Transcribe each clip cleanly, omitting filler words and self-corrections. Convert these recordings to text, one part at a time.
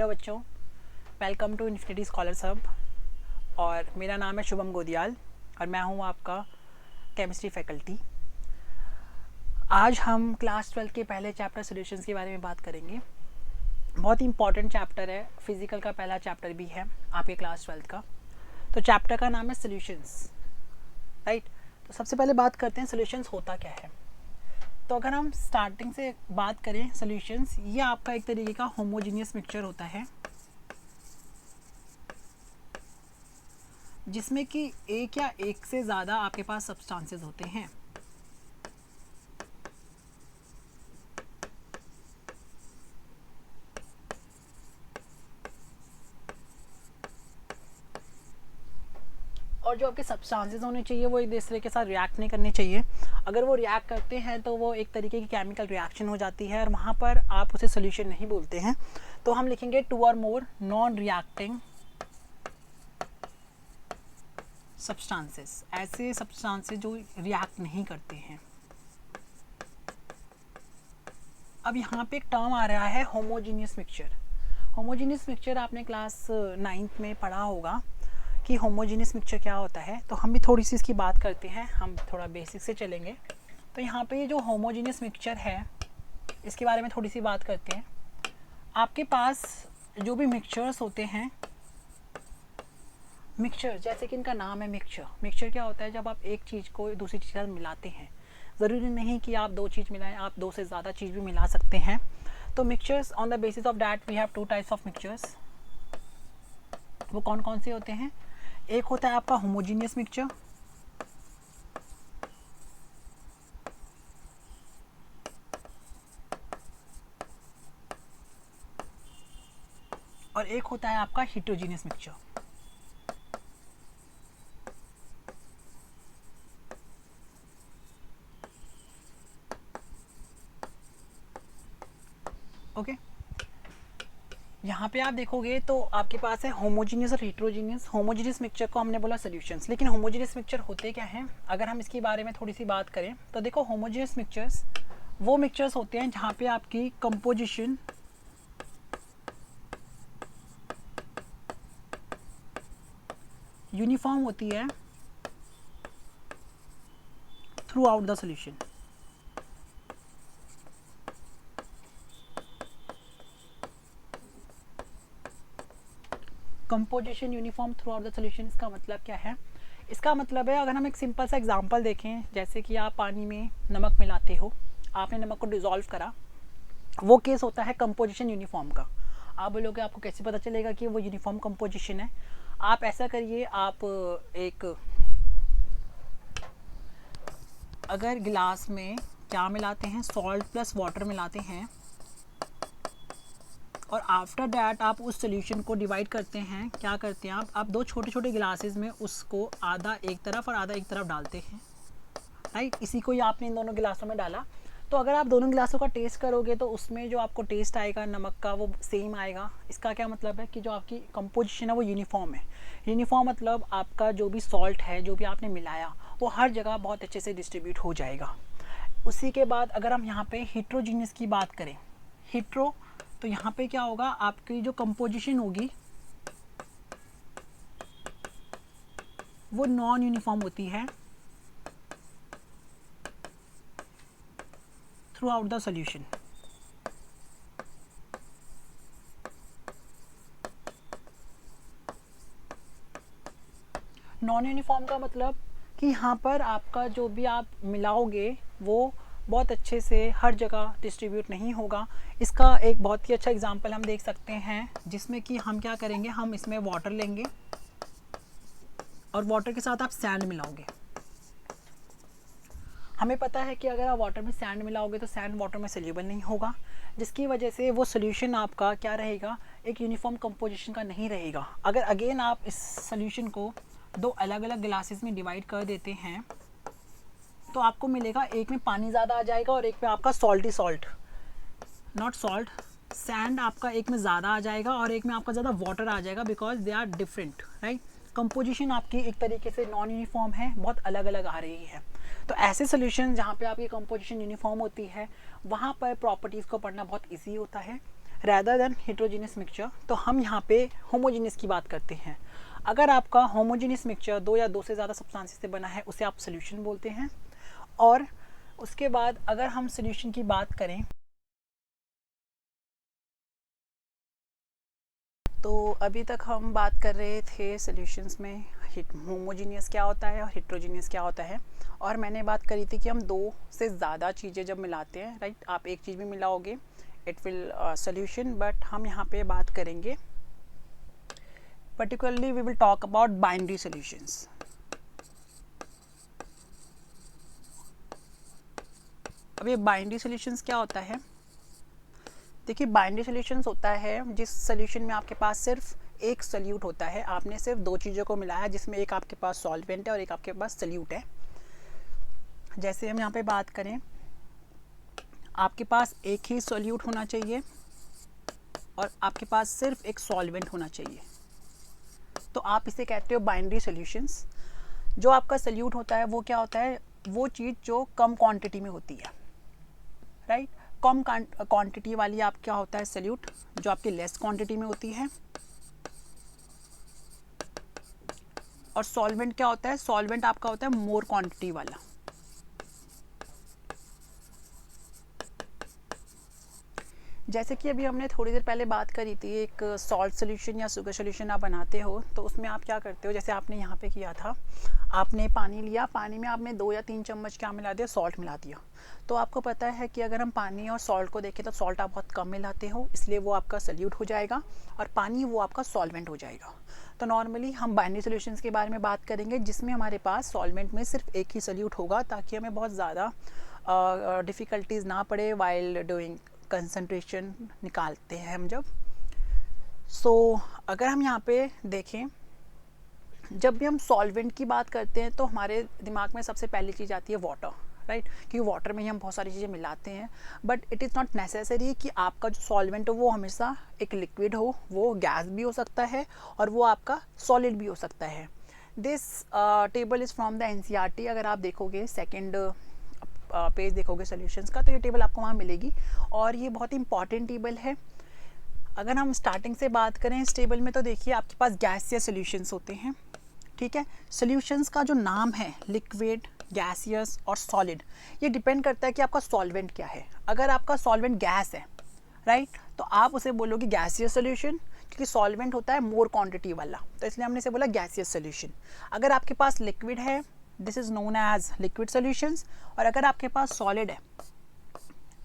Hello बच्चों, welcome to Infinity Scholars Hub. और मेरा नाम है शुभम गोदियाल और मैं हूँ आपका केमिस्ट्री फैकल्टी। आज हम क्लास 12 के पहले चैप्टर सॉल्यूशंस के बारे में बात करेंगे। बहुत ही इंपॉर्टेंट चैप्टर है, फिजिकल का पहला चैप्टर भी है आपके क्लास 12 का। तो चैप्टर का नाम है सॉल्यूशंस, राइट। तो सबसे पहले बात करते हैं सॉल्यूशंस होता क्या है। तो अगर हम स्टार्टिंग से बात करें सॉल्यूशंस, ये आपका एक तरीके का होमोजीनियस मिक्सचर होता है जिसमें कि एक या एक से ज़्यादा आपके पास सब्सटेंसेस होते हैं। और जो आपके सब्सटेंसेस होने चाहिए वो एक दूसरे के साथ रिएक्ट नहीं करने चाहिए। अगर वो रिएक्ट करते हैं तो वो एक तरीके की केमिकल रिएक्शन हो जाती है और वहाँ पर आप उसे सोल्यूशन नहीं बोलते हैं। तो हम लिखेंगे 2 और मोर नॉन रिएक्टिंग सब्सटेंसेस, ऐसे सब्सटेंसेस जो रिएक्ट नहीं करते हैं। अब यहाँ पे एक टर्म आ रहा है होमोजीनियस मिक्सचर। होमोजीनियस मिक्सचर आपने क्लास 9th में पढ़ा होगा कि होमोजीनियस मिक्सचर क्या होता है। तो हम भी थोड़ी सी इसकी बात करते हैं, हम थोड़ा बेसिक से चलेंगे। तो यहाँ पे ये जो होमोजीनियस मिक्सचर है इसके बारे में थोड़ी सी बात करते हैं। आपके पास जो भी मिक्सचर्स होते हैं, मिक्सचर जैसे कि इनका नाम है मिक्सचर। मिक्सचर क्या होता है? जब आप एक चीज़ को दूसरी चीज़ के साथ मिलाते हैं। ज़रूरी नहीं कि आप 2 चीज़ मिलाएं, आप 2 से ज़्यादा चीज़ भी मिला सकते हैं। तो mixtures on the basis of that we have 2 types of mixtures. वो कौन कौन से होते हैं? एक होता है आपका होमोजीनियस मिक्सचर, और एक होता है आपका हेटेरोजीनियस मिक्सचर। ओके, यहाँ पे आप देखोगे तो आपके पास है होमोजीनियस और हेटेरोजीनियस। होमोजीनियस मिक्सचर को हमने बोला सॉल्यूशंस, लेकिन होमोजीनियस मिक्सचर होते क्या हैं? अगर हम इसके बारे में थोड़ी सी बात करें तो देखो, होमोजीनियस मिक्सचर्स वो मिक्सचर्स होते हैं जहाँ पे आपकी कंपोजिशन यूनिफॉर्म होती है through out the solution. Composition uniform through out the solution, इसका मतलब क्या है? इसका मतलब है, अगर हम एक सिंपल सा एग्जांपल देखें, जैसे कि आप पानी में नमक मिलाते हो, आपने नमक को डिज़ोल्व करा, वो केस होता है कंपोजिशन यूनिफॉर्म का। आप बोलोगे आपको कैसे पता चलेगा कि वो यूनिफॉर्म कंपोजिशन है? आप ऐसा करिए, आप एक अगर गिलास में क्या मिलाते हैं, सॉल्ट प्लस वाटर मिलाते हैं, और आफ्टर डैट आप उस सोल्यूशन को डिवाइड करते हैं। क्या करते हैं आप 2 छोटे छोटे गिलासेस में उसको आधा एक तरफ और आधा एक तरफ डालते हैं, राइट। इसी को ही आपने इन दोनों गिलासों में डाला। तो अगर आप दोनों गिलासों का टेस्ट करोगे तो उसमें जो आपको टेस्ट आएगा नमक का वो सेम आएगा। इसका क्या मतलब है कि जो आपकी कंपोजिशन है वो यूनिफॉर्म है। यूनिफॉर्म मतलब आपका जो भी सॉल्ट है, जो भी आपने मिलाया, वो हर जगह बहुत अच्छे से डिस्ट्रीब्यूट हो जाएगा। उसी के बाद अगर हम यहाँ पे हेटेरोजीनियस की बात करें, हेटेरो, तो यहाँ पे क्या होगा, आपकी जो कंपोजिशन होगी वो नॉन यूनिफॉर्म होती है through out the solution. Non uniform का मतलब कि यहाँ पर आपका जो भी आप मिलाओगे वो बहुत अच्छे से हर जगह डिस्ट्रीब्यूट नहीं होगा। इसका एक बहुत ही अच्छा एग्जांपल हम देख सकते हैं, जिसमें कि हम क्या करेंगे, हम इसमें वाटर लेंगे और वाटर के साथ आप सैंड मिलाओगे। हमें पता है कि अगर आप वाटर में सैंड मिलाओगे तो सैंड वाटर में सोल्यूबल नहीं होगा, जिसकी वजह से वो सोल्यूशन आपका क्या रहेगा, एक यूनिफॉर्म कंपोजिशन का नहीं रहेगा। अगर अगेन आप इस सोल्यूशन को 2 अलग अलग गिलासेस में डिवाइड कर देते हैं तो आपको मिलेगा, एक में पानी ज़्यादा आ जाएगा और एक में आपका salt he salt, not salt, sand आपका एक में ज़्यादा आ जाएगा और एक में आपका ज़्यादा वाटर आ जाएगा, because they are different, right. Composition आपकी एक तरीके से नॉन यूनिफॉर्म है, बहुत अलग अलग आ रही है। तो ऐसे सोल्यूशन जहाँ पे आपकी कंपोजिशन यूनिफॉर्म होती है, वहाँ पर प्रॉपर्टीज़ को पढ़ना बहुत ईजी होता है। Rather than heterogeneous mixture. तो हम यहाँ पे होमोजीनियस की बात करते हैं। अगर आपका होमोजीनियस मिक्सचर दो या दो से ज़्यादा सब्सटेंसेस से बना है उसे आप सोल्यूशन बोलते हैं। और उसके बाद अगर हम सोल्यूशन की बात करें तो अभी तक हम बात कर रहे थे सॉल्यूशंस में होमोजीनियस क्या होता है और हेट्रोजीनियस क्या होता है। और मैंने बात करी थी कि हम दो से ज़्यादा चीज़ें जब मिलाते हैं, राइट, आप एक चीज़ भी मिलाओगे इट विल सॉल्यूशन। बट हम यहाँ पे बात करेंगे particularly we will talk about binary solutions. अब ये बाइनरी सॉल्यूशंस क्या होता है? देखिए, बाइनरी सॉल्यूशंस होता है जिस सॉल्यूशन में आपके पास सिर्फ एक सॉल्यूट होता है, आपने सिर्फ दो चीज़ों को मिलाया जिसमें एक आपके पास सॉल्वेंट है और एक आपके पास सॉल्यूट है। जैसे हम यहाँ पे बात करें, आपके पास एक ही सॉल्यूट होना चाहिए और आपके पास सिर्फ एक सॉल्वेंट होना चाहिए, तो आप इसे कहते हो बाइनरी सॉल्यूशंस। जो आपका सॉल्यूट होता है वो क्या होता है? वो चीज़ जो कम क्वांटिटी में होती है, राइट। कम क्वांटिटी वाली आप क्या होता है सॉल्यूट, जो आपकी लेस क्वांटिटी में होती है। और सॉल्वेंट क्या होता है? सॉल्वेंट आपका होता है मोर क्वांटिटी वाला। जैसे कि अभी हमने थोड़ी देर पहले बात करी थी, एक सॉल्ट सोल्यूशन या शुगर सोल्यूशन आप बनाते हो तो उसमें आप क्या करते हो, जैसे आपने यहाँ पे किया था, आपने पानी लिया, पानी में आपने 2 या 3 चम्मच क्या मिला दिया? सॉल्ट मिला दिया। तो आपको पता है कि अगर हम पानी और सॉल्ट को देखें तो सॉल्ट आप बहुत कम मिलाते हो, इसलिए वो आपका सॉल्यूट हो जाएगा और पानी वो आपका सॉल्वेंट हो जाएगा। तो नॉर्मली हम बाइनरी सॉल्यूशंस के बारे में बात करेंगे जिसमें हमारे पास सॉल्वेंट में सिर्फ एक ही सॉल्यूट होगा, ताकि हमें बहुत ज़्यादा डिफ़िकल्टीज़ ना पड़े वाइल डूइंग कंसंट्रेशन निकालते हैं हम जब। अगर हम यहाँ पे देखें, जब भी हम सॉल्वेंट की बात करते हैं तो हमारे दिमाग में सबसे पहली चीज़ आती है वाटर, राइट, क्योंकि वाटर में ही हम बहुत सारी चीज़ें मिलाते हैं। But it is not necessary कि आपका जो सॉल्वेंट हो वो हमेशा एक लिक्विड हो, वो गैस भी हो सकता है और वो आपका सॉलिड भी हो सकता है। This table is from the NCERT। अगर आप देखोगे सेकेंड पेज देखोगे सॉल्यूशंस का, तो ये टेबल आपको वहाँ मिलेगी और ये बहुत ही इंपॉर्टेंट टेबल है। अगर हम स्टार्टिंग से बात करें इस टेबल में, तो देखिए आपके पास गैसियस सॉल्यूशंस होते हैं, ठीक है। सॉल्यूशंस का जो नाम है लिक्विड, गैसियस और सॉलिड, ये डिपेंड करता है कि आपका सॉल्वेंट क्या है। अगर आपका सॉल्वेंट गैस है, राइट, तो आप उसे बोलोगे गैसियस सॉल्यूशन, क्योंकि सॉल्वेंट होता है मोर क्वांटिटी वाला, तो इसलिए हमने इसे बोला गैसियस सॉल्यूशन। अगर आपके पास लिक्विड है, this is known as liquid solutions. और अगर आपके पास सॉलिड है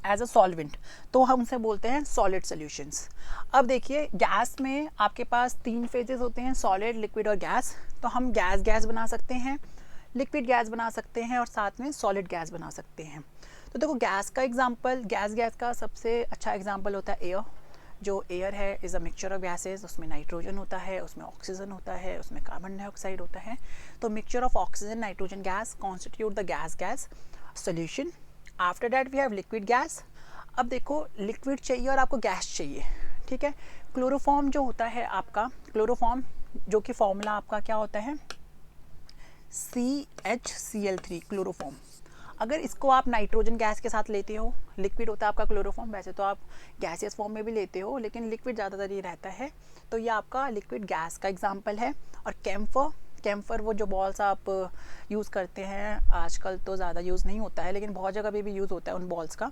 एज अ सॉल्वेंट, तो हम उसे बोलते हैं सॉलिड सॉल्यूशंस। अब देखिए, गैस में आपके पास 3 फेजेस होते हैं, सॉलिड, लिक्विड और गैस। तो हम गैस बना सकते हैं, लिक्विड गैस बना सकते हैं और साथ में सॉलिड गैस बना सकते हैं। तो देखो, गैस का एग्जांपल, गैस का सबसे अच्छा एग्जांपल होता है एयर। जो एयर है is a mixture of gases, उसमें नाइट्रोजन होता है, उसमें ऑक्सीजन होता है, उसमें कार्बन डाइऑक्साइड होता है। तो mixture of oxygen, nitrogen gas constitute the gas solution. After that we have liquid gas. अब देखो, लिक्विड चाहिए और आपको गैस चाहिए, ठीक है। क्लोरोफॉर्म जो होता है आपका, क्लोरोफॉर्म जो कि फॉर्मूला आपका क्या होता है? CHCl3 chloroform. अगर इसको आप नाइट्रोजन गैस के साथ लेते हो, लिक्विड होता है आपका क्लोरोफॉर्म, वैसे तो आप गैसियस फॉर्म में भी लेते हो लेकिन लिक्विड ज़्यादातर ये रहता है, तो ये आपका लिक्विड गैस का एग्जांपल है। और कैम्फर वो जो बॉल्स आप यूज़ करते हैं, आजकल तो ज़्यादा यूज़ नहीं होता है लेकिन बहुत जगह पे भी यूज़ होता है उन बॉल्स का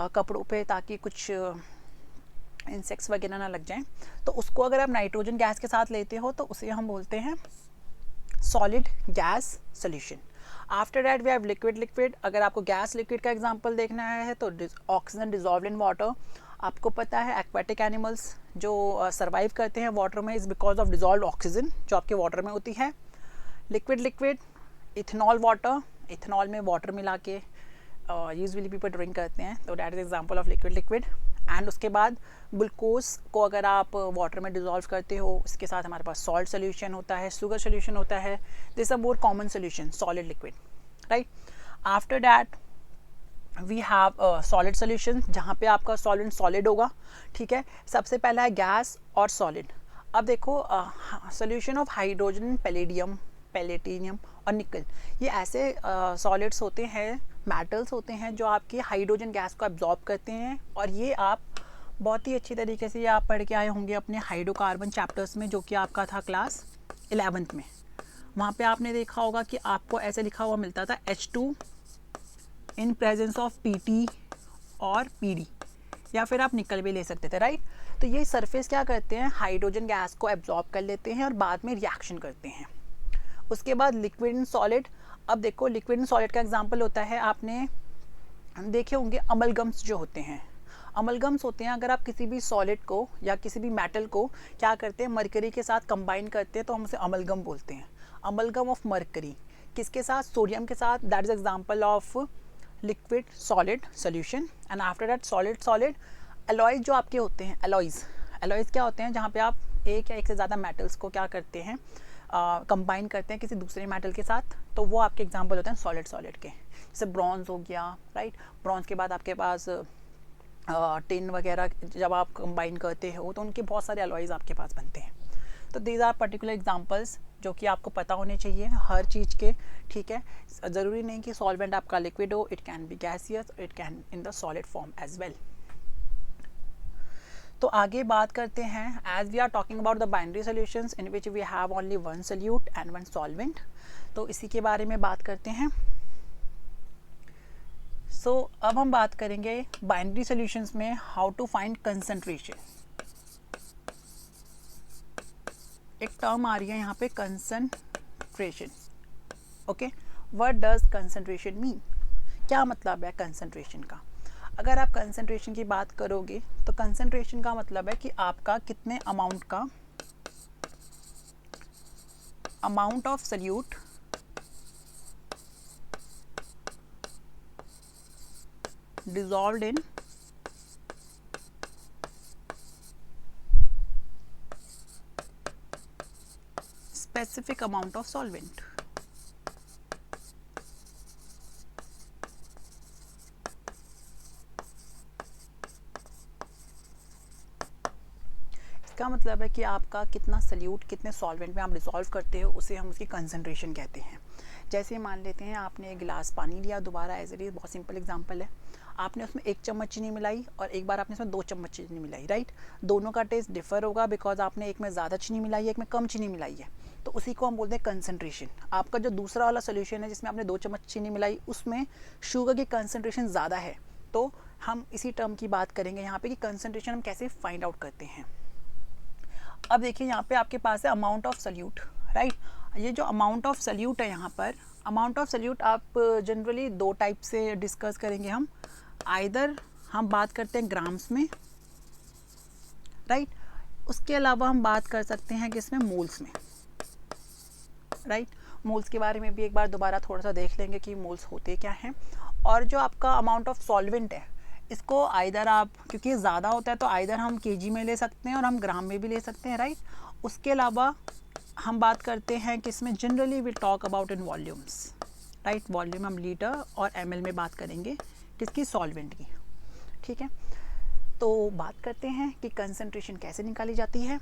कपड़ों पे, ताकि कुछ इंसेक्ट्स वगैरह ना लग जाएं। तो उसको अगर आप नाइट्रोजन गैस के साथ लेते हो तो उसे हम बोलते हैं solid gas solution. After that we have liquid. अगर आपको गैस लिक्विड का एग्जांपल देखना है तो ऑक्सीजन डिजॉल्व इन वाटर। आपको पता है एक्वेटिक एनिमल्स जो सर्वाइव करते हैं वाटर में is because of dissolve oxygen जो आपके वाटर में होती है। लिक्विड इथेनॉल वाटर, इथेनॉल में वाटर मिला के यूजुअली पीपल ड्रिंक करते हैं, तो that is example of liquid. And उसके बाद ग्लूकोज को अगर आप वाटर में डिजॉल्व करते हो, उसके साथ हमारे पास सॉल्ट सोल्यूशन होता है, शुगर सोल्यूशन होता है। This are more common solution, solid liquid, right. After that we have solid solution, जहाँ पे आपका सॉल्वेंट सॉलिड होगा, ठीक है। सबसे पहला है गैस और सॉलिड। अब देखो, सोल्यूशन ऑफ हाइड्रोजन, पैलेटिनियम और निकल, ये ऐसे सॉलिड्स होते हैं, मेटल्स होते हैं जो आपकी हाइड्रोजन गैस को एब्जॉर्ब करते हैं और ये आप बहुत ही अच्छी तरीके से ये आप पढ़ के आए होंगे अपने हाइड्रोकार्बन चैप्टर्स में, जो कि आपका था क्लास 11th में। वहाँ पे आपने देखा होगा कि आपको ऐसे लिखा हुआ मिलता था H2 in presence of Pt और Pd, या फिर आप निकल भी ले सकते थे, राइट। तो ये सरफेस क्या करते हैं, हाइड्रोजन गैस को एब्जॉर्ब कर लेते हैं और बाद में रिएक्शन करते हैं। उसके बाद लिक्विड एंड सॉलिड। अब देखो लिक्विड एंड सॉलिड का एग्जांपल होता है, आपने देखे होंगे अमलगम्स जो होते हैं। अमलगम्स होते हैं, अगर आप किसी भी सॉलिड को या किसी भी मेटल को क्या करते हैं, मरकरी के साथ कंबाइन करते हैं तो हम उसे अमलगम बोलते हैं। अमलगम ऑफ मरकरी किसके साथ, सोडियम के साथ। That is example of liquid solid solution. And after that solid solid. Alloys जो आपके होते हैं, एलॉयज क्या होते हैं, जहाँ पे आप एक या एक से ज़्यादा मेटल्स को क्या करते हैं, कंबाइन करते हैं किसी दूसरे मेटल के साथ, तो वो आपके एग्जांपल होते हैं सॉलिड के। जैसे ब्रॉन्ज हो गया, राइट। ब्रॉन्ज के बाद आपके पास टिन वगैरह जब आप कंबाइन करते हो तो उनके बहुत सारे अलॉयज आपके पास बनते हैं। तो दीज आर पर्टिकुलर एग्जांपल्स जो कि आपको पता होने चाहिए हर चीज़ के, ठीक है। ज़रूरी नहीं कि सॉल्वेंट आपका लिक्विड हो, it can be gaseous, it can in the solid form as well. तो आगे बात करते हैं, as we are talking about the binary solutions in which we have only one solute and one solvent, तो इसी के बारे में बात करते हैं। सो अब हम बात करेंगे बाइनरी सॉल्यूशंस में हाउ टू फाइंड कंसंट्रेशन। एक टर्म आ रही है यहाँ पे, concentration. Okay, what does concentration mean, क्या मतलब है कंसंट्रेशन का। अगर आप कंसंट्रेशन की बात करोगे तो कंसंट्रेशन का मतलब है कि आपका कितने अमाउंट का, amount of solute dissolved in specific amount of solvent। इसका मतलब है कि आपका कितना सल्यूट कितने सॉल्वेंट में आप डिसॉल्व करते हो, उसे हम उसकी कंसंट्रेशन कहते हैं। जैसे मान लेते हैं आपने एक गिलास पानी लिया, दोबारा एज इट इज, बहुत सिंपल एग्जांपल है, आपने उसमें 1 चम्मच चीनी मिलाई और एक बार आपने उसमें 2 चम्मच चीनी मिलाई, राइट। दोनों का टेस्ट डिफर होगा बिकॉज आपने एक में ज़्यादा चीनी मिलाई है, एक में कम चीनी मिलाई है, तो उसी को हम बोलते हैं कंसंट्रेशन। आपका जो दूसरा वाला सोल्यूशन है जिसमें आपने 2 चम्मच चीनी मिलाई, उसमें शुगर की कंसंट्रेशन ज़्यादा है, तो हम इसी टर्म की बात करेंगे यहाँ पे कि कंसंट्रेशन हम कैसे फाइंड आउट करते हैं। अब देखिए यहाँ पे आपके पास है अमाउंट ऑफ सोल्यूट, राइट। ये जो अमाउंट ऑफ सोल्यूट है यहाँ पर, अमाउंट ऑफ सोल्यूट आप जनरली 2 टाइप से डिस्कस करेंगे हम। आइदर हम बात करते हैं ग्राम्स में, राइट। उसके अलावा हम बात कर सकते हैं किसमें, मोल्स में, राइट। मोल्स के बारे में भी एक बार दोबारा थोड़ा सा देख लेंगे कि मोल्स होते क्या हैं। और जो आपका अमाउंट ऑफ सॉल्वेंट है, इसको आइदर आप, क्योंकि ये ज़्यादा होता है तो आइदर हम केजी में ले सकते हैं और हम ग्राम में भी ले सकते हैं, राइट। उसके अलावा हम बात करते हैं कि इसमें generally we talk about in volumes, right. Volume हम लीटर और ml में बात करेंगे किसकी, सॉल्वेंट की, ठीक है। तो बात करते हैं कि कंसंट्रेशन कैसे निकाली जाती है।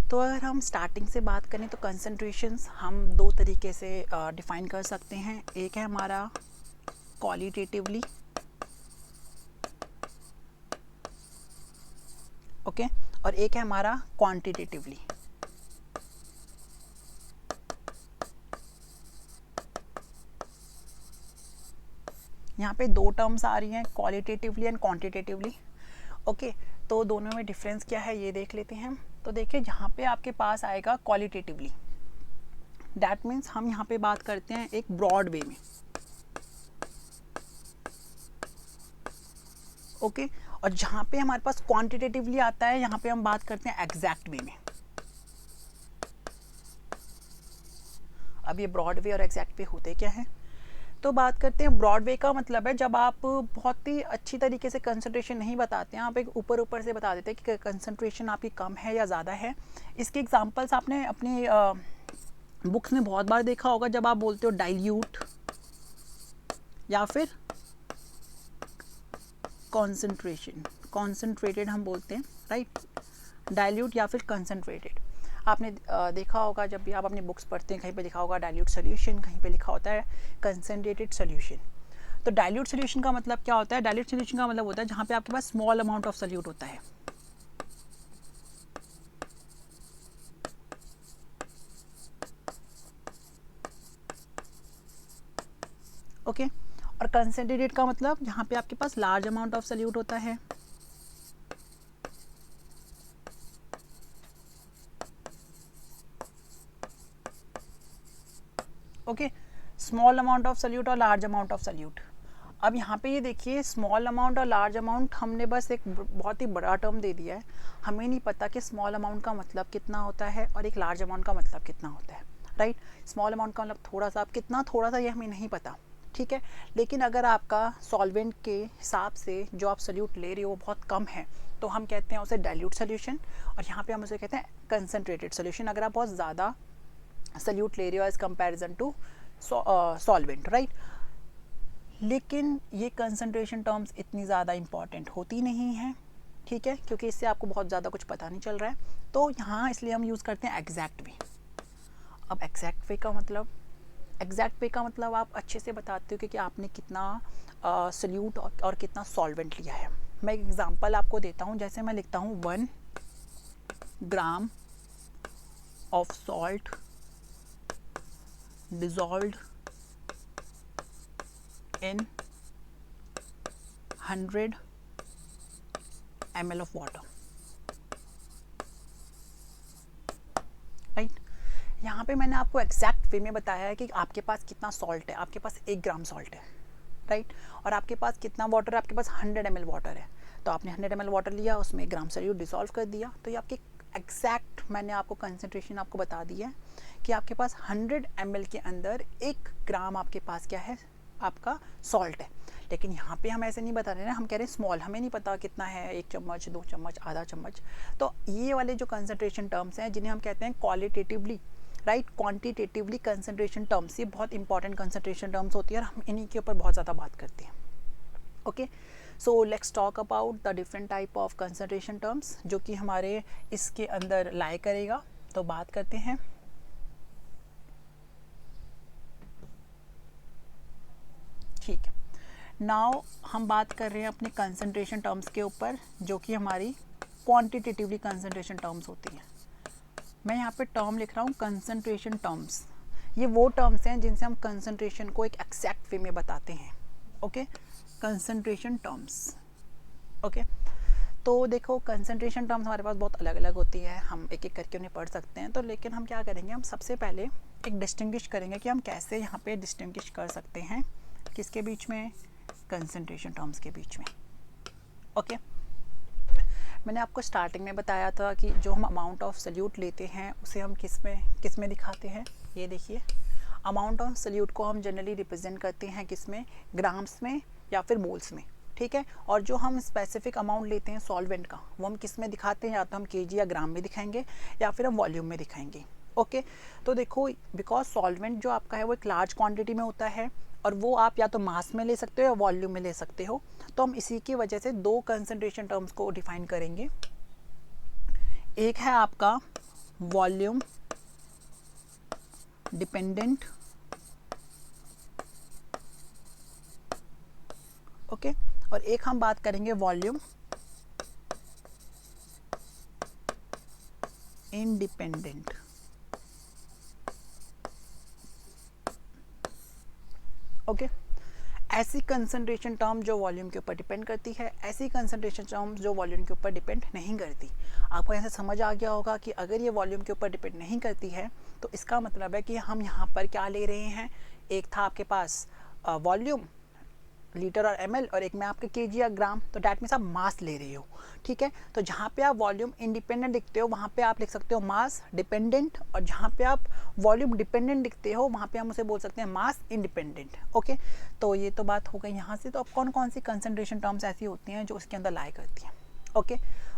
तो अगर हम स्टार्टिंग से बात करें तो कंसंट्रेशंस हम 2 तरीके से डिफाइन कर सकते हैं। एक है हमारा क्वालिटेटिवली, ओके, और एक है हमारा क्वांटिटेटिवली। यहाँ पे 2 टर्म्स आ रही हैं, क्वालिटेटिवली एंड क्वांटिटेटिवली, ओके। तो दोनों में डिफरेंस क्या है ये देख लेते हैं। तो देखिए यहाँ पे आपके पास आएगा क्वालिटेटिवली, दैट मीन्स हम यहाँ पे बात करते हैं एक ब्रॉड वे में, ओके। और जहाँ पे हमारे पास क्वांटिटेटिवली आता है, यहाँ पे हम बात करते हैं एग्जैक्ट वे में। अब ये ब्रॉड वे और एग्जैक्ट वे होते क्या हैं, तो बात करते हैं ब्रॉड वे का मतलब है जब आप बहुत ही अच्छी तरीके से कंसंट्रेशन नहीं बताते हैं, आप एक ऊपर से बता देते हैं कि कंसंट्रेशन आपकी कम है या ज़्यादा है। इसके एग्जांपल्स आपने अपनी बुक्स में बहुत बार देखा होगा, जब आप बोलते हो डाइल्यूट या फिर कॉन्सेंट्रेशन, कॉन्सेंट्रेटेड हम बोलते हैं, राइट। डाइल्यूट या फिर कंसंट्रेटेड। आपने देखा होगा जब भी आप अपनी बुक्स पढ़ते हैं, कहीं पे लिखा होगा डाइल्यूट सोल्यूशन, कहीं पे लिखा होता है कंसनट्रेटेड सोल्यूशन। तो डाइल्यूट सोल्यूशन का मतलब क्या होता है? डाइल्यूट सोल्यूशन का मतलब होता है जहाँ पे आपके पास स्मॉल अमाउंट ऑफ सोल्यूट होता है। ओके और कंसनट्रेटेड का मतलब जहाँ पे आपके पास लार्ज अमाउंट ऑफ सोल्यूट होता है। Okay, small amount of solute और लार्ज अमाउंट ऑफ सोल्यूट। अब यहाँ पे ये देखिए, स्मॉल अमाउंट और लार्ज अमाउंट हमने बस एक बहुत ही बड़ा टर्म दे दिया है। हमें नहीं पता कि स्मॉल अमाउंट का मतलब कितना होता है और एक लार्ज अमाउंट का मतलब कितना होता है, राइट। स्मॉल अमाउंट का मतलब थोड़ा सा, अब कितना थोड़ा सा ये हमें नहीं पता, ठीक है। लेकिन अगर आपका सॉल्वेंट के हिसाब से जो आप सोल्यूट ले रहे हो वो बहुत कम है, तो हम कहते हैं उसे डाइल्यूट सोल्यूशन, और यहाँ पे हम उसे कहते हैं कंसनट्रेटेड सोल्यूशन। अगर आप बहुत ज़्यादा सोल्यूट ले रहे हो as comparison to solvent, right. लेकिन ये कंसंट्रेशन टर्म्स इतनी ज़्यादा इंपॉर्टेंट होती नहीं हैं, ठीक है, क्योंकि इससे आपको बहुत ज़्यादा कुछ पता नहीं चल रहा है। तो यहाँ इसलिए हम यूज़ करते हैं एग्जैक्ट वे। अब एग्जैक्ट वे का मतलब, एग्जैक्ट वे का मतलब आप अच्छे से बताते हो कि आपने कितना सोल्यूट और कितना सॉल्वेंट लिया है। मैं एक एग्जांपल आपको देता हूँ, जैसे मैं लिखता हूँ 1 gram of salt dissolved in 100 ml of water, right. यहाँ पे मैंने आपको एग्जैक्ट वे में बताया है कि आपके पास कितना सॉल्ट है, आपके पास 1 ग्राम सॉल्ट है, राइट, और आपके पास कितना वाटर है, आपके पास 100 ml वाटर है। तो आपने 100 ml वाटर लिया, उसमें 1 ग्राम सोल्यूट डिसॉल्व कर दिया, तो ये आपके एग्जैक्ट, मैंने आपको कंसंट्रेशन आपको बता दी है कि आपके पास 100 ml के अंदर 1 ग्राम आपके पास क्या है, आपका सॉल्ट है। लेकिन यहाँ पे हम ऐसे नहीं बता रहे ना, हम कह रहे हैं स्मॉल, हमें नहीं पता कितना है, 1 चम्मच, 2 चम्मच, आधा चम्मच। तो ये वाले जो कंसंट्रेशन टर्म्स हैं जिन्हें हम कहते हैं qualitatively, right, quantitatively concentration terms, ये बहुत इंपॉर्टेंट कंसंट्रेशन टर्म्स होती है और हम इन्हीं के ऊपर बहुत ज़्यादा बात करते हैं। Okay, so let's talk about the different type of concentration terms जो कि हमारे इसके अंदर लाई करेगा। तो बात करते हैं। ठीक है, नाउ हम बात कर रहे हैं अपने कंसंट्रेशन टर्म्स के ऊपर जो कि हमारी क्वांटिटेटिवली कंसंट्रेशन टर्म्स होती हैं। मैं यहाँ पे टर्म लिख रहा हूँ कंसंट्रेशन टर्म्स। ये वो टर्म्स हैं जिनसे हम कंसंट्रेशन को एक एक्जैक्ट वे में बताते हैं। Okay, concentration terms. ओके, तो देखो कंसंट्रेशन टर्म्स हमारे पास बहुत अलग अलग होती है, हम एक एक करके उन्हें पढ़ सकते हैं। तो लेकिन हम क्या करेंगे, हम सबसे पहले एक डिस्टिंग्विश करेंगे कि हम कैसे यहाँ पे डिस्टिंग्विश कर सकते हैं, किसके बीच में, कंसंट्रेशन टर्म्स के बीच में। ओके, मैंने आपको स्टार्टिंग में बताया था कि जो हम अमाउंट ऑफ सोल्यूट लेते हैं उसे हम किस में दिखाते हैं। ये देखिए, अमाउंट ऑफ सोल्यूट को हम जनरली रिप्रेजेंट करते हैं किस में, ग्राम्स में या फिर मोल्स में, ठीक है। और जो हम स्पेसिफिक अमाउंट लेते हैं सॉल्वेंट का, वो हम किस में दिखाते हैं, या तो हम केजी या ग्राम में दिखाएंगे या फिर हम वॉल्यूम में दिखाएंगे। ओके, तो देखो बिकॉज सॉल्वेंट जो आपका है वो एक लार्ज क्वांटिटी में होता है और वो आप या तो मास में ले सकते हो या वॉल्यूम में ले सकते हो। तो हम इसी की वजह से दो कंसंट्रेशन टर्म्स को डिफाइन करेंगे। एक है आपका वॉल्यूम डिपेंडेंट, ओके, और एक हम बात करेंगे वॉल्यूम इंडिपेंडेंट। ओके, ऐसी कंसंट्रेशन टर्म जो वॉल्यूम के ऊपर डिपेंड करती है, ऐसी कंसंट्रेशन टर्म जो वॉल्यूम के ऊपर डिपेंड नहीं करती। आपको ऐसे समझ आ गया होगा कि अगर ये वॉल्यूम के ऊपर डिपेंड नहीं करती है तो इसका मतलब है कि हम यहाँ पर क्या ले रहे हैं, एक था आपके पास वॉल्यूम लीटर और ml और एक में आपके केजी या ग्राम, तो डैट मीन्स आप मास ले रहे हो, ठीक है। तो जहाँ पे आप वॉल्यूम इंडिपेंडेंट लिखते हो वहाँ पे आप लिख सकते हो मास डिपेंडेंट, और जहाँ पे आप वॉल्यूम डिपेंडेंट लिखते हो वहाँ पे हम उसे बोल सकते हैं मास इंडिपेंडेंट। ओके, तो ये तो बात हो गई यहाँ से। तो अब कौन कौन सी कंसंट्रेशन टर्म्स ऐसी होती हैं जो उसके अंदर लाई करती हैं। Okay,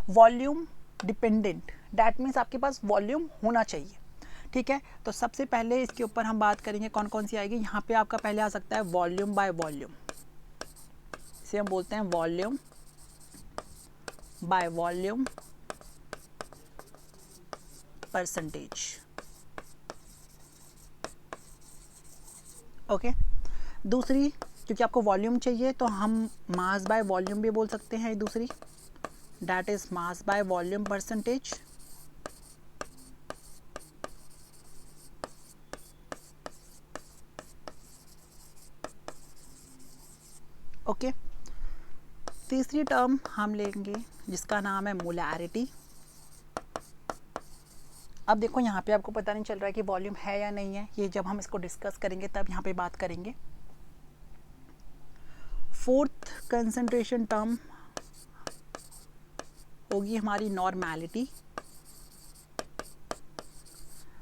volume dependent, that means आपके पास वॉल्यूम होना चाहिए, ठीक है। तो सबसे पहले इसके ऊपर हम बात करेंगे कौन कौन सी आएगी। यहाँ पे आपका पहले आ सकता है वॉल्यूम बाय वॉल्यूम, इसे हम बोलते हैं volume by volume percentage. Okay, दूसरी, क्योंकि आपको वॉल्यूम चाहिए तो हम मास बाय वॉल्यूम भी बोल सकते हैं दूसरी, that is mass by volume percentage. Okay, तीसरी टर्म हम लेंगे जिसका नाम है मोलैरिटी। अब देखो यहाँ पे आपको पता नहीं चल रहा है कि वॉल्यूम है या नहीं है, ये जब हम इसको डिस्कस करेंगे तब यहाँ पे बात करेंगे। फोर्थ कंसंट्रेशन टर्म होगी हमारी नॉर्मैलिटी,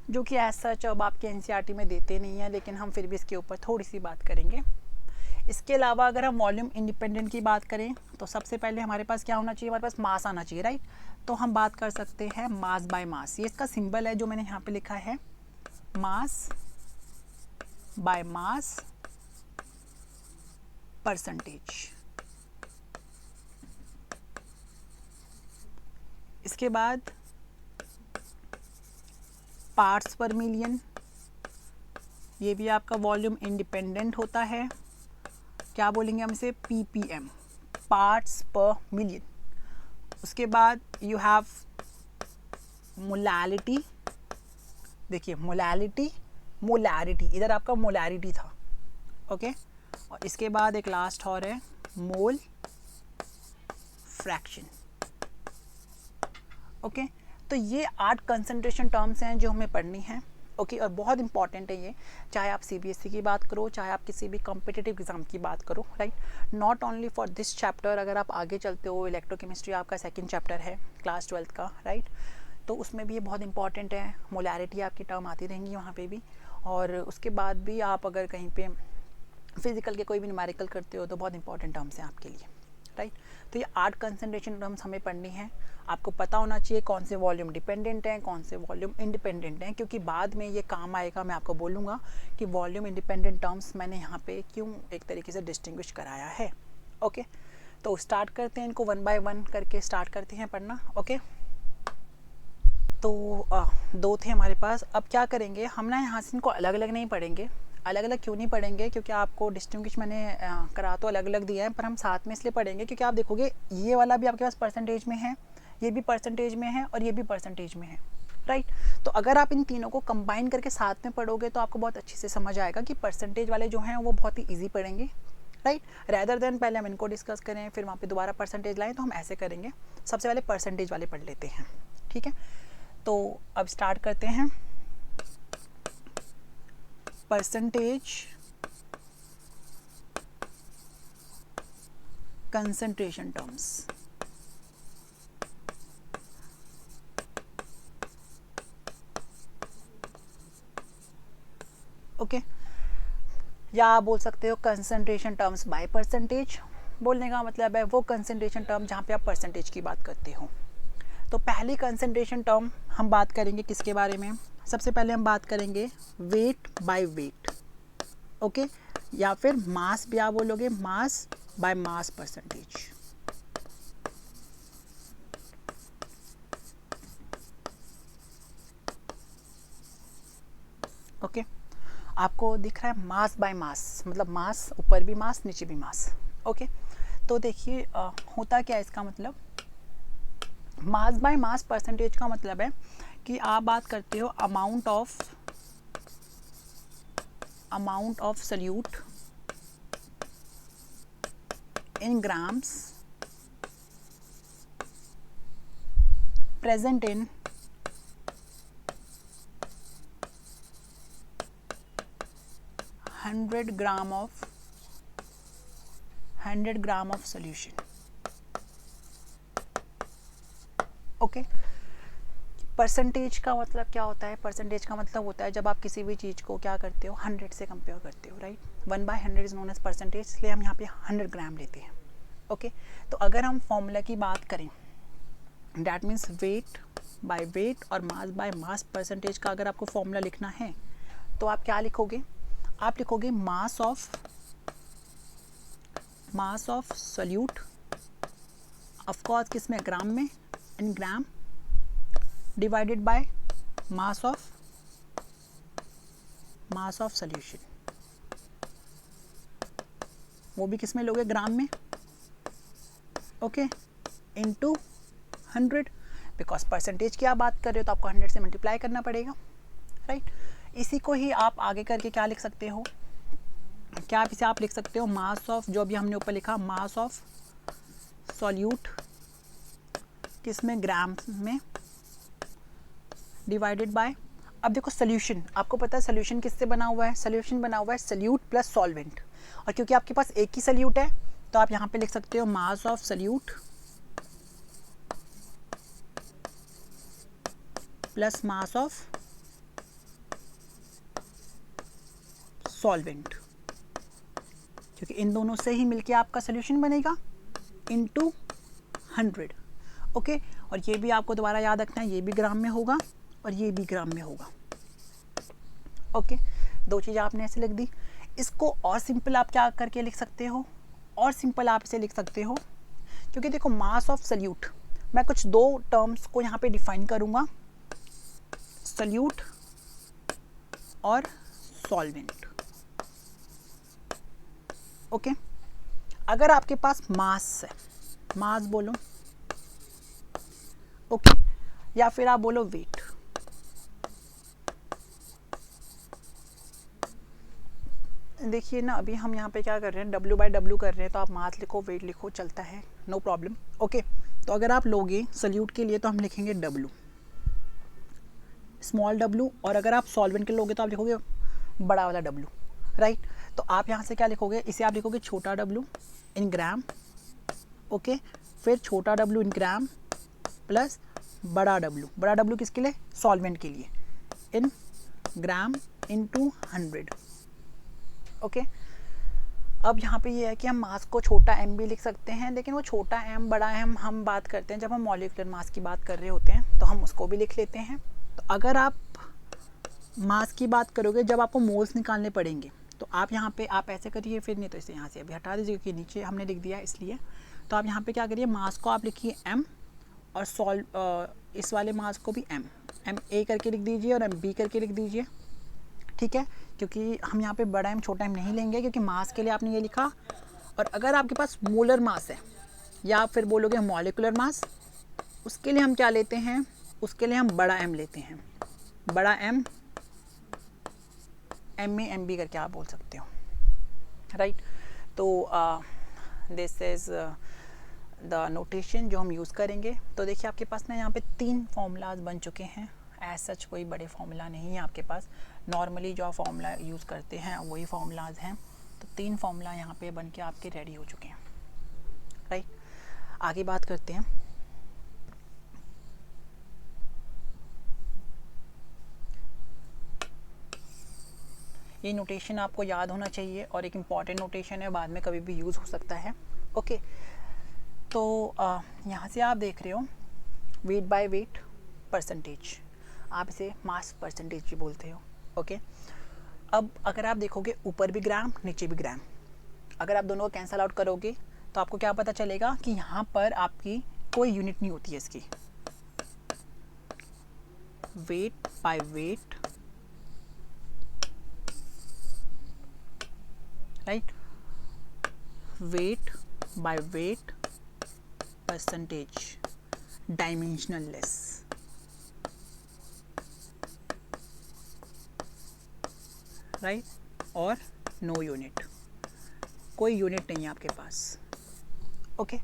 जो कि एज सच अब आपके एनसीईआरटी में देते नहीं है, लेकिन हम फिर भी इसके ऊपर थोड़ी सी बात करेंगे। इसके अलावा अगर हम वॉल्यूम इंडिपेंडेंट की बात करें तो सबसे पहले हमारे पास क्या होना चाहिए, हमारे पास मास आना चाहिए, राइट। तो हम बात कर सकते हैं मास बाय मास। ये इसका सिंबल है जो मैंने यहाँ पे लिखा है, मास बाय मास परसेंटेज। इसके बाद पार्ट्स पर मिलियन, ये भी आपका वॉल्यूम इंडिपेंडेंट होता है। क्या बोलेंगे हम इसे, ppm, पार्ट्स पर मिलियन। उसके बाद यू हैव मोलैलिटी, देखिए मोलैलिटी, मोलैरिटी, इधर आपका मोलैरिटी था, ओके। और इसके बाद एक लास्ट और है मोल फ्रैक्शन, ओके। तो ये 8 कंसंट्रेशन टर्म्स हैं जो हमें पढ़नी है, ओके। और बहुत इंपॉर्टेंट है ये, चाहे आप सीबीएसई की बात करो, चाहे आप किसी भी कॉम्पिटिटिव एग्जाम की बात करो, right. Not only for this chapter, अगर आप आगे चलते हो, इलेक्ट्रोकेमिस्ट्री आपका सेकंड चैप्टर है क्लास 12th का, राइट, तो उसमें भी ये बहुत इंपॉर्टेंट है। मोलैरिटी आपकी टर्म आती रहेंगी वहाँ पे भी। और उसके बाद भी आप अगर कहीं पे फिजिकल के कोई भी न्यूमेरिकल करते हो तो बहुत इंपॉर्टेंट टर्म्स हैं आपके लिए, राइट। तो ये 8 कंसंट्रेशन टर्म्स हमें पढ़नी है। आपको पता होना चाहिए कौन से वॉल्यूम डिपेंडेंट हैं, कौन से वॉल्यूम इंडिपेंडेंट हैं, क्योंकि बाद में ये काम आएगा। मैं आपको बोलूँगा कि वॉल्यूम इंडिपेंडेंट टर्म्स मैंने यहाँ पे क्यों एक तरीके से डिस्टिंग्विश कराया है, ओके। तो स्टार्ट करते हैं, इनको 1 बाय 1 करके स्टार्ट करते हैं पढ़ना, ओके। तो 2 थे हमारे पास। अब क्या करेंगे हम ना, यहाँ से इनको अलग अलग नहीं पढ़ेंगे। अलग अलग क्यों नहीं पढ़ेंगे, क्योंकि आपको डिस्टिंग्विश मैंने करा तो अलग अलग दिया है, पर हम साथ में इसलिए पढ़ेंगे क्योंकि आप देखोगे ये वाला भी आपके पास परसेंटेज में है, ये भी परसेंटेज में है और ये भी परसेंटेज में है, राइट। तो अगर आप इन तीनों को कंबाइन करके साथ में पढ़ोगे तो आपको बहुत अच्छे से समझ आएगा कि परसेंटेज वाले जो हैं वो बहुत ही ईजी पढ़ेंगे, राइट। रैदर देन पहले हम इनको डिस्कस करें फिर वहाँ पे दोबारा परसेंटेज लाएँ, तो हम ऐसे करेंगे। सबसे पहले परसेंटेज वाले पढ़ लेते हैं, ठीक है। तो अब स्टार्ट करते हैं। Percentage concentration terms, okay. या आप बोल सकते हो कंसंट्रेशन टर्म्स बाय परसेंटेज। बोलने का मतलब है वो कंसंट्रेशन टर्म जहाँ पे आप परसेंटेज की बात करते हो। तो पहली कंसंट्रेशन टर्म हम बात करेंगे किसके बारे में, सबसे पहले हम बात करेंगे वेट बाय वेट, ओके। या फिर मास भी आप बोलोगे, mass by mass percentage, okay. आपको दिख रहा है मास बाय मास, मतलब मास ऊपर भी मास नीचे भी मास, ओके। तो देखिए होता क्या है इसका मतलब, मास बाय मास परसेंटेज का मतलब है कि आप बात करते हो amount of solute in grams present in 100 gram of solution, okay. Percentage का मतलब क्या होता है, परसेंटेज का मतलब होता है जब आप किसी भी चीज़ को क्या करते हो 100 से कंपेयर करते हो, right. 1/100 is known as percentage, इसलिए हम यहाँ पे 100 ग्राम लेते हैं, ओके। तो अगर हम फॉर्मूला की बात करें, that means wait by wait और मास बाय मास परसेंटेज का अगर आपको फॉर्मूला लिखना है तो आप क्या लिखोगे, आप लिखोगे mass of solute, of course किस में, ग्राम में, in gram, divided by mass of solution, वो भी किस में लोगे, ग्राम में, ओके, इनटू 100, बिकॉज परसेंटेज की आप बात कर रहे हो तो आपको 100 से मल्टीप्लाई करना पड़ेगा, राइट। इसी को ही आप आगे करके क्या लिख सकते हो, क्या आप इसे आप लिख सकते हो मास ऑफ, जो अभी हमने ऊपर लिखा, मास ऑफ सॉल्यूट किस में, ग्राम में, डिवाइडेड बाय, अब देखो सोल्यूशन, आपको पता है सोल्यूशन किससे बना हुआ है, सोल्यूशन बना हुआ है सोल्यूट प्लस सॉल्वेंट, और क्योंकि आपके पास एक ही सोल्यूट है तो आप यहाँ पे लिख सकते हो मास of solute plus mass of solvent, क्योंकि इन दोनों से ही मिलके आपका सोल्यूशन बनेगा, इनटू 100, ओके। और ये भी आपको दोबारा याद रखना है, ये भी ग्राम में होगा और ये भी ग्राम में होगा, ओके। दो चीज़ें आपने ऐसे लिख दी। इसको और सिंपल आप क्या करके लिख सकते हो, और सिंपल आप इसे लिख सकते हो, क्योंकि देखो मास ऑफ सोल्यूट, मैं कुछ दो टर्म्स को यहाँ पे डिफाइन करूँगा, सोल्यूट और सॉल्वेंट, ओके। अगर आपके पास मास है, मास बोलो, ओके, या फिर आप बोलो वेट, देखिए ना अभी हम यहाँ पे क्या कर रहे हैं, W/W कर रहे हैं, तो आप मास लिखो वेट लिखो चलता है, नो प्रॉब्लम, ओके। तो अगर आप लोगे सोल्यूट के लिए तो हम लिखेंगे W, स्मॉल w, और अगर आप सॉल्वेंट के लोगे तो आप लिखोगे बड़ा वाला W, राइट। तो आप यहाँ से क्या लिखोगे, इसे आप लिखोगे छोटा w इन ग्राम, ओके, फिर छोटा w इन ग्राम प्लस बड़ा W किसके लिए, सॉल्वेंट के लिए, इन ग्राम इनटू 100, ओके। अब यहाँ पे ये है कि हम मास को छोटा m भी लिख सकते हैं, लेकिन वो छोटा m बड़ा m हम बात करते हैं जब हम मॉलिक्यूलर मास की बात कर रहे होते हैं, तो हम उसको भी लिख लेते हैं। तो अगर आप मास की बात करोगे, जब आपको मोल्स निकालने पड़ेंगे, तो आप यहाँ पे आप ऐसे करिए, फिर नहीं तो इसे यहाँ से अभी हटा दीजिए क्योंकि नीचे हमने लिख दिया इसलिए। तो आप यहाँ पे क्या करिए, मास को आप लिखिए m, और इस वाले मास को भी m a करके लिख दीजिए और m b करके लिख दीजिए, ठीक है, क्योंकि हम यहाँ पे बड़ा m छोटा m नहीं लेंगे, क्योंकि मास के लिए आपने ये लिखा। और अगर आपके पास मोलर मास है या फिर बोलोगे मॉलिक्यूलर मास, उसके लिए हम क्या लेते हैं, उसके लिए हम बड़ा m लेते हैं, बड़ा m, m a m b करके आप बोल सकते हो, राइट। तो दिस इज़ द नोटेशन जो हम यूज़ करेंगे। तो देखिए आपके पास ना यहाँ पे 3 फॉर्मूलाज बन चुके हैं, एज सच कोई बड़े फार्मूला नहीं है आपके पास, नॉर्मली जो फार्मूला यूज़ करते हैं वही फार्मूलाज हैं। तो 3 फार्मूला यहाँ पे बन के आपके रेडी हो चुके हैं, राइट। आगे बात करते हैं। ये नोटेशन आपको याद होना चाहिए और एक इम्पॉर्टेंट नोटेशन है, बाद में कभी भी यूज़ हो सकता है, ओके। तो यहाँ से आप देख रहे हो वेट बाय वेट परसेंटेज, आप इसे मास परसेंटेज भी बोलते हो, ओके। अब अगर आप देखोगे ऊपर भी ग्राम नीचे भी ग्राम, अगर आप दोनों को कैंसल आउट करोगे तो आपको क्या पता चलेगा कि यहाँ पर आपकी कोई यूनिट नहीं होती है इसकी, wait by wait, right, wait by wait percentage, dimensional less, right, और नो यूनिट, कोई यूनिट नहीं है आपके पास, ओके।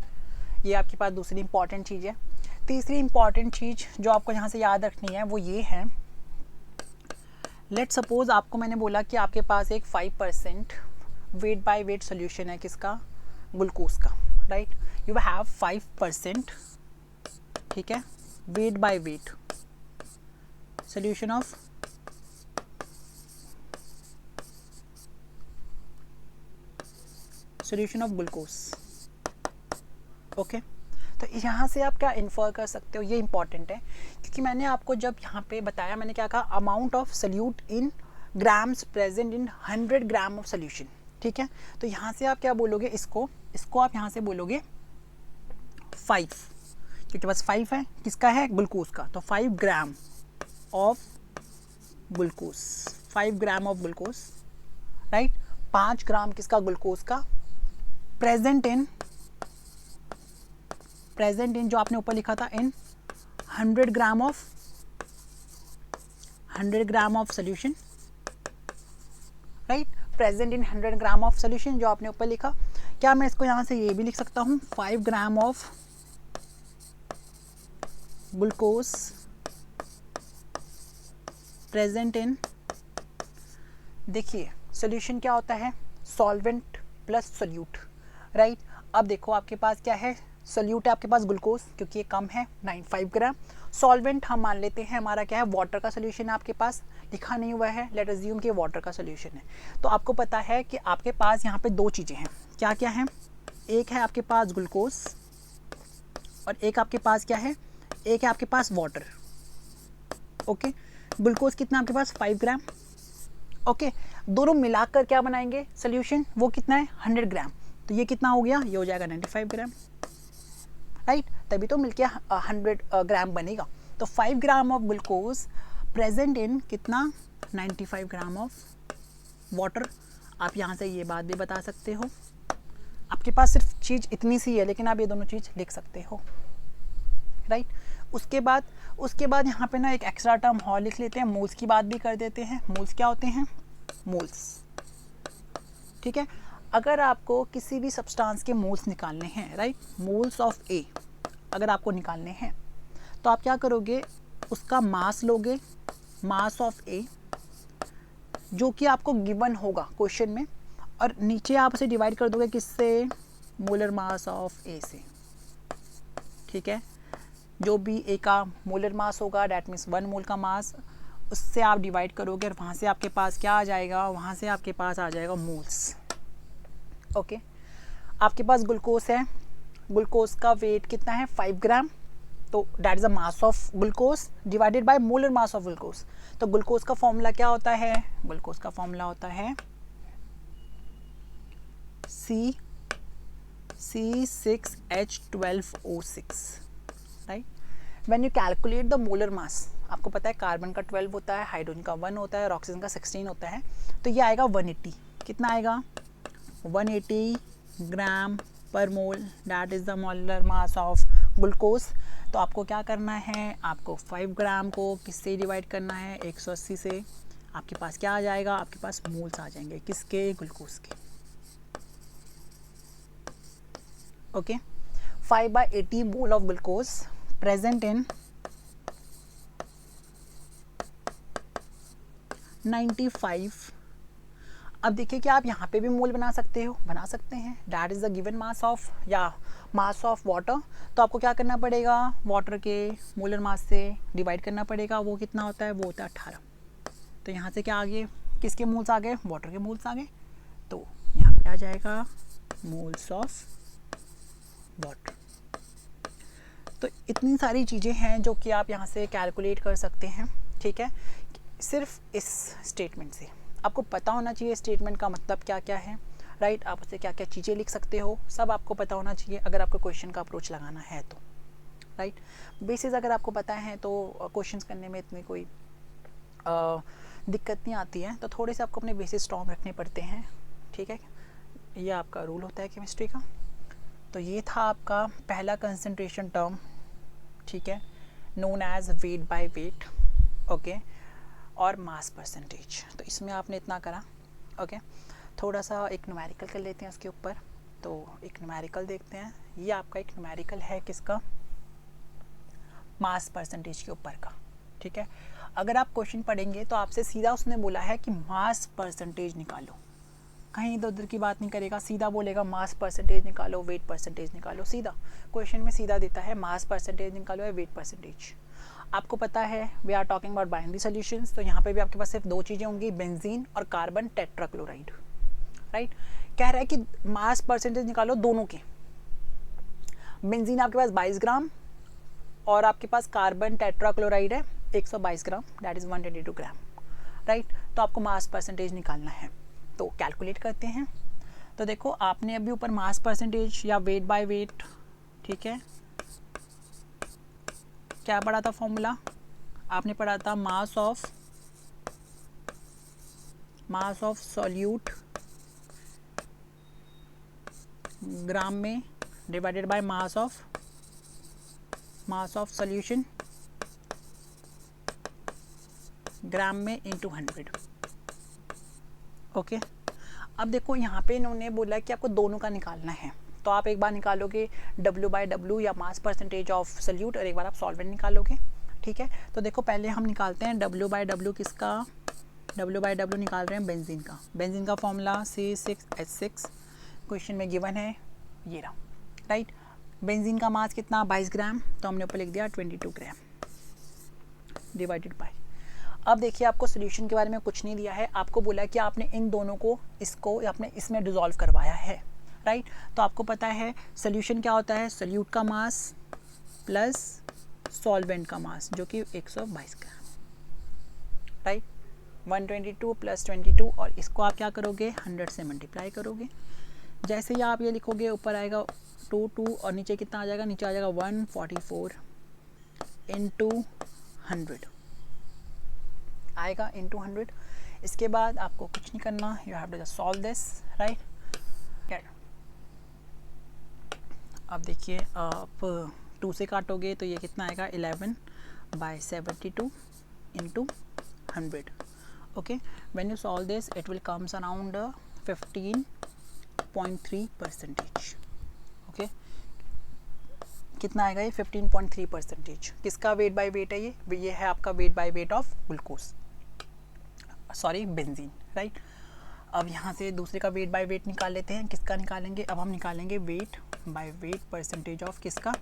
ये आपके पास दूसरी इंपॉर्टेंट चीज़ है। तीसरी इंपॉर्टेंट चीज़ जो आपको यहाँ से याद रखनी है वो ये है, लेट सपोज आपको मैंने बोला कि आपके पास एक 5% वेट बाय वेट सोल्यूशन है, किसका, ग्लूकोज का, राइट। यू हैव 5%, ठीक है, wait by wait solution of glucose, okay. तो यहाँ से आप क्या इन्फर कर सकते हो, ये इंपॉर्टेंट है, क्योंकि मैंने आपको जब यहाँ पे बताया, मैंने क्या कहा, amount of solute in grams present in 100 gram of solution, ठीक है। तो यहाँ से आप क्या बोलोगे, इसको आप यहाँ से बोलोगे 5, क्योंकि बस 5 है, किसका है, ग्लूकोज का, तो 5 gram of glucose, 5 gram of glucose, right. 5 ग्राम किसका, ग्लूकोज का, प्रेजेंट इन जो आपने ऊपर लिखा था इन 100 gram of solution, right. Present in 100 gram of solution जो आपने ऊपर लिखा। क्या मैं इसको यहाँ से ये भी लिख सकता हूँ, 5 gram of glucose present in, देखिए सोल्यूशन क्या होता है, सॉल्वेंट प्लस सोल्यूट, राइट। अब देखो आपके पास क्या है, सोल्यूट है आपके पास ग्लूकोज, क्योंकि ये कम है 5 ग्राम। सॉल्वेंट हम मान लेते हैं हमारा क्या है, वाटर का सोल्यूशन है आपके पास, लिखा नहीं हुआ है, लेट अस अज्यूम कि वाटर का सोल्यूशन है। तो आपको पता है कि आपके पास यहाँ पे दो चीज़ें हैं, क्या क्या है, एक है आपके पास ग्लूकोज और एक आपके पास क्या है, एक है आपके पास वाटर, ओके। ग्लूकोज कितना आपके पास, 5 ग्राम, ओके। दोनों मिलाकर क्या बनाएंगे सोल्यूशन, वो कितना है 100 ग्राम, तो ये कितना हो गया, ये हो जाएगा 95 ग्राम, राइट। तभी तो मिलके 100 ग्राम बनेगा। तो 5 gram of glucose present in कितना, 95 ग्राम ऑफ वाटर। आप यहाँ से ये बात भी बता सकते हो, आपके पास सिर्फ चीज़ इतनी सी है, लेकिन आप ये दोनों चीज़ लिख सकते हो, राइट। उसके बाद यहाँ पे ना एक एक्स्ट्रा टर्म और लिख लेते हैं, मोल्स की बात भी कर देते हैं। मोल्स क्या होते हैं, मोल्स, ठीक है। अगर आपको किसी भी सब्सटेंस के मोल्स निकालने हैं, राइट, मोल्स ऑफ ए अगर आपको निकालने हैं, तो आप क्या करोगे, उसका मास लोगे, मास ऑफ ए, जो कि आपको गिवन होगा क्वेश्चन में, और नीचे आप उसे डिवाइड कर दोगे किससे, मोलर मास ऑफ ए से, ठीक है। जो भी ए का मोलर मास होगा, डैट मीन्स 1 मोल का मास, उससे आप डिवाइड करोगे और वहाँ से आपके पास क्या आ जाएगा, वहाँ से आपके पास आ जाएगा मोल्स, ओके। आपके पास ग्लूकोज है, ग्लूकोज का वेट कितना है, 5 ग्राम, तो that is the mass of glucose divided by molar mass of glucose. तो ग्लूकोज का फॉर्मूला क्या होता है, ग्लूकोज का फॉर्मूला होता है C6H12O6, right. When you calculate the molar मास, आपको पता है कार्बन का 12 होता है, हाइड्रोजन का 1 होता है और ऑक्सीजन का 16 होता है, तो ये आएगा 180, कितना आएगा, 180 ग्राम पर mole, that is the molar mass of glucose. तो आपको क्या करना है, आपको 5 ग्राम को किससे डिवाइड करना है, 180 से, आपके पास क्या आ जाएगा, आपके पास मोल्स आ जाएंगे, किसके, ग्लूकोज के, okay. 5/80 mole of glucose present in 95। अब देखिए कि आप यहाँ पे भी मोल बना सकते हो, बना सकते हैं, that is the given mass of, या मास ऑफ वाटर। तो आपको क्या करना पड़ेगा, वाटर के मोलर मास से डिवाइड करना पड़ेगा, वो कितना होता है, वो होता है 18। तो यहाँ से क्या आ गए, किसके मोल्स आ गए, वाटर के मोल्स आ गए, तो यहाँ पे आ जाएगा मोल्स ऑफ वाटर। तो इतनी सारी चीज़ें हैं जो कि आप यहाँ से कैलकुलेट कर सकते हैं, ठीक है। सिर्फ इस स्टेटमेंट से आपको पता होना चाहिए स्टेटमेंट का मतलब क्या क्या है, राइट। आप उससे क्या क्या चीज़ें लिख सकते हो, सब आपको पता होना चाहिए अगर आपको क्वेश्चन का अप्रोच लगाना है तो, राइट। बेसिस अगर आपको पता है तो क्वेश्चंस करने में इतनी कोई दिक्कत नहीं आती है। तो थोड़े से आपको अपने बेसिस स्ट्रॉन्ग रखने पड़ते हैं, ठीक है। ये आपका रूल होता है केमिस्ट्री का। तो ये था आपका पहला कंसंट्रेशन टर्म, ठीक है, known as weight by weight, okay, और मास परसेंटेज। तो इसमें आपने इतना करा, ओके। थोड़ा सा एक न्यूमेरिकल कर लेते हैं उसके ऊपर। तो एक न्यूमेरिकल देखते हैं, ये आपका एक न्यूमेरिकल है किसका, मास परसेंटेज के ऊपर का, ठीक है। अगर आप क्वेश्चन पढ़ेंगे तो आपसे सीधा उसने बोला है कि मास परसेंटेज निकालो, कहीं इधर उधर की बात नहीं करेगा, सीधा बोलेगा मास परसेंटेज निकालो, वेट परसेंटेज निकालो, सीधा क्वेश्चन में सीधा देता है मास परसेंटेज निकालो या वेट परसेंटेज। आपको पता है we are talking about binary solutions, तो यहाँ पे भी आपके पास सिर्फ दो चीज़ें होंगी, बेंजीन और कार्बन टेट्राक्लोराइड, राइट। कह रहा है कि मास परसेंटेज निकालो दोनों के, बेंजीन आपके पास 22 ग्राम और आपके पास कार्बन टेट्राक्लोराइड है 122 ग्राम, दैट इज़ 122 ग्राम, राइट। तो आपको मास परसेंटेज निकालना है, तो कैलकुलेट करते हैं। तो देखो आपने अभी ऊपर मास परसेंटेज या वेट बाय वेट, ठीक है, क्या पढ़ा था फॉर्मूला, आपने पढ़ा था mass of mass of solute gram में divided by mass of solution gram में इंटू 100। ओके, अब देखो यहाँ पे इन्होंने बोला कि आपको दोनों का निकालना है, तो आप एक बार निकालोगे W/W या मास परसेंटेज ऑफ सॉल्यूट और एक बार आप सॉल्वेंट निकालोगे। ठीक है, तो देखो पहले हम निकालते हैं W/W किसका, W/W निकाल रहे हैं बेंजीन का। बेंजीन का फॉर्मूला C6H6 क्वेश्चन में गिवन है, ये रहा, राइट। बेंजीन का मास कितना 22 ग्राम, तो हमने ऊपर लिख दिया 22 ग्राम डिवाइडेड बाय। अब देखिए आपको सोल्यूशन के बारे में कुछ नहीं दिया है, आपको बोला कि आपने इन दोनों को इसको आपने इसमें डिसॉल्व करवाया है, राइट। तो आपको पता है सोल्यूशन क्या होता है, सोल्यूट का मास प्लस सॉल्वेंट का मास जो कि 122 ग्राम, राइट। 122 प्लस 22 और इसको आप क्या करोगे 100 से मल्टीप्लाई करोगे। जैसे ही आप ये लिखोगे ऊपर आएगा 2 और नीचे कितना आ जाएगा, नीचे आ जाएगा 144 इंटू 100 आएगा इंटू 100। इसके बाद आपको कुछ नहीं करना, you have to just solve this, right. अब देखिए आप 2 से काटोगे तो ये कितना आएगा 11/72 into 100। Okay, when you solve this it will comes around 15.3%। Okay, कितना आएगा ये 15.3%। किसका वेट बाय वेट है ये है आपका wait by weight of glucose, sorry benzene, right. अब यहाँ से दूसरे का वेट बाय वेट निकाल लेते हैं। किसका निकालेंगे, अब हम निकालेंगे wait by wait percentage of किसका,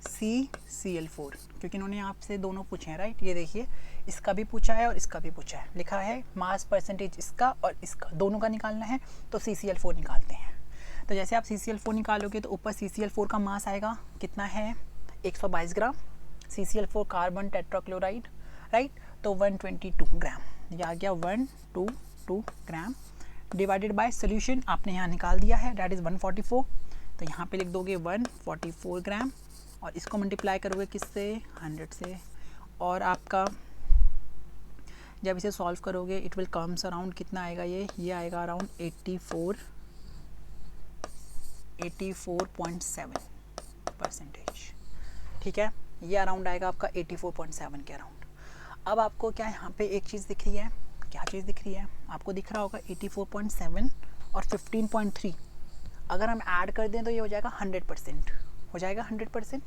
CCl4, क्योंकि इन्होंने आपसे दोनों पूछे हैं, राइट। ये देखिए इसका भी पूछा है और इसका भी पूछा है, लिखा है मास परसेंटेज इसका और इसका दोनों का निकालना है, तो CCl4 निकालते हैं। तो जैसे आप CCl4 निकालोगे तो ऊपर CCl4 का मास आएगा कितना है 122 ग्राम, CCl4 कार्बन टेट्राक्लोराइड, राइट, तो 122 ग्राम, ये आ गया 122 ग्राम डिवाइडेड बाय सोल्यूशन आपने यहाँ निकाल दिया है, दैट इज़ 144, तो यहाँ पे लिख दोगे 144 ग्राम और इसको मल्टीप्लाई करोगे किससे 100 से, और आपका जब इसे सॉल्व करोगे इट विल कम्स अराउंड कितना आएगा, ये आएगा अराउंड 84.7%। ठीक है, ये अराउंड आएगा आपका 84.7 के अराउंड। अब आपको क्या यहाँ पे एक चीज़ दिख रही है, क्या चीज़ दिख रही है, आपको दिख रहा होगा 84.7 और 15.3 अगर हम ऐड कर दें तो ये हो जाएगा 100%, हो जाएगा 100%।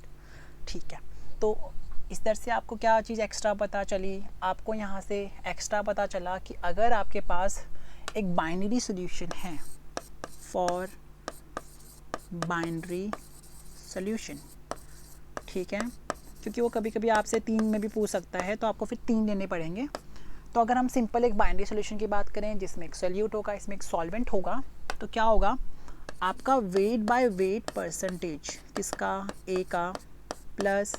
ठीक है, तो इस तरह से आपको क्या चीज़ एक्स्ट्रा पता चली, आपको यहाँ से एक्स्ट्रा पता चला कि अगर आपके पास एक बाइनरी सोल्यूशन है फॉर बाइनरी सोल्यूशन, ठीक है, क्योंकि वो कभी कभी आपसे 3 में भी पूछ सकता है, तो आपको फिर 3 देने पड़ेंगे। तो अगर हम सिंपल एक बाइनरी सोल्यूशन की बात करें जिसमें एक सोल्यूट होगा, इसमें एक सॉल्वेंट होगा, तो क्या होगा आपका वेट बाय वेट परसेंटेज किसका, ए का, plus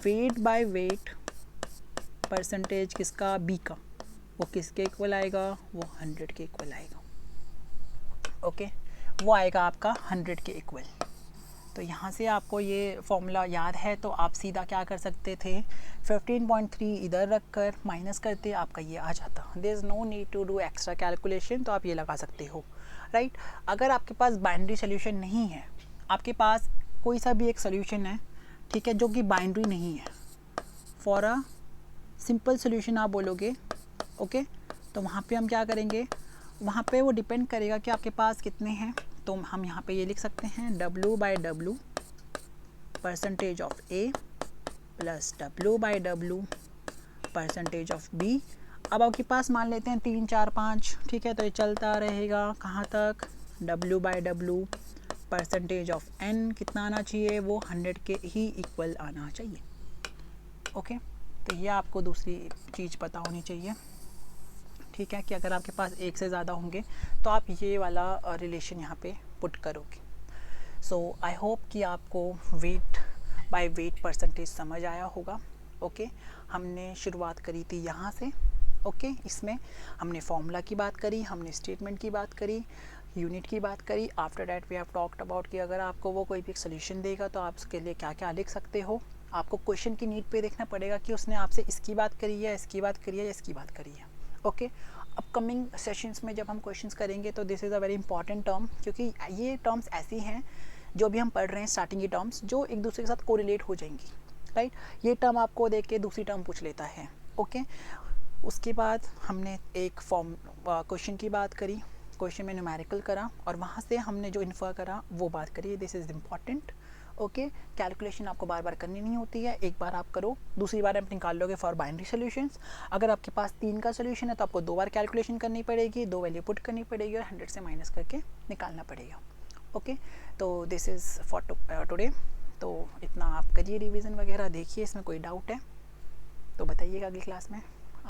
wait by wait percentage किसका, बी का, वो किसके इक्वल आएगा, वो 100 के इक्वल आएगा। ओके, वो आएगा आपका 100 के इक्वल। तो यहाँ से आपको ये फॉर्मूला याद है तो आप सीधा क्या कर सकते थे, 15.3 इधर रख कर माइनस करते आपका ये आ जाता, there is no need to do extra calculation, तो आप ये लगा सकते हो, राइट। अगर आपके पास बाइनरी सोल्यूशन नहीं है, आपके पास कोई सा भी एक सोल्यूशन है, ठीक है, जो कि बाइनरी नहीं है, फॉर अ सिंपल सोल्यूशन आप बोलोगे, ओके, तो वहाँ पे हम क्या करेंगे, वहाँ पे वो डिपेंड करेगा कि आपके पास कितने हैं, तो हम यहाँ पे ये लिख सकते हैं W/W percentage of A plus W/W percentage of B। अब आपके पास मान लेते हैं 3 4 5, ठीक है, तो ये चलता रहेगा कहाँ तक, W/W परसेंटेज ऑफ N कितना आना चाहिए, वो 100 के ही इक्वल आना चाहिए। ओके, तो ये आपको दूसरी चीज़ पता होनी चाहिए, ठीक है, कि अगर आपके पास एक से ज़्यादा होंगे तो आप ये वाला रिलेशन यहाँ पे पुट करोगे। सो आई होप कि आपको वेट बाय वेट परसेंटेज समझ आया होगा। ओके, हमने शुरुआत करी थी यहाँ से, ओके, इसमें हमने फॉर्मूला की बात करी, हमने स्टेटमेंट की बात करी, यूनिट की बात करी। After that we have talked about कि अगर आपको वो कोई भी एक सोल्यूशन देगा तो आप उसके लिए क्या क्या लिख सकते हो। आपको क्वेश्चन की नीड पे देखना पड़ेगा कि उसने आपसे इसकी बात करी है, इसकी बात करी है या इसकी बात करी है। ओके, अपकमिंग सेशंस में जब हम क्वेश्चंस करेंगे तो this is a very important term, क्योंकि ये टर्म्स ऐसी हैं जो भी हम पढ़ रहे हैं स्टार्टिंग की टर्म्स जो एक दूसरे के साथ कोरिलेट हो जाएंगी, राइट। ये टर्म आपको देख के दूसरी टर्म पूछ लेता है, ओके। उसके बाद हमने एक फॉर्म क्वेश्चन की बात करी, क्वेश्चन में न्यूमेरिकल करा और वहाँ से हमने जो इन्फर करा वो बात करी। This is important, okay. Calculation आपको बार बार करनी नहीं होती है, एक बार आप करो, दूसरी बार आप निकाल लोगे फॉर बाइनरी सोल्यूशंस। अगर आपके पास 3 का सोल्यूशन है तो आपको 2 बार कैलकुलेशन करनी पड़ेगी, 2 वैल्यू पुट करनी पड़ेगी और 100 से माइनस करके निकालना पड़ेगा, ओके। तो दिस इज़ फॉर टुडे। तो इतना आप करिए रिवीजन वगैरह, देखिए इसमें कोई डाउट है तो बताइएगा अगली क्लास में।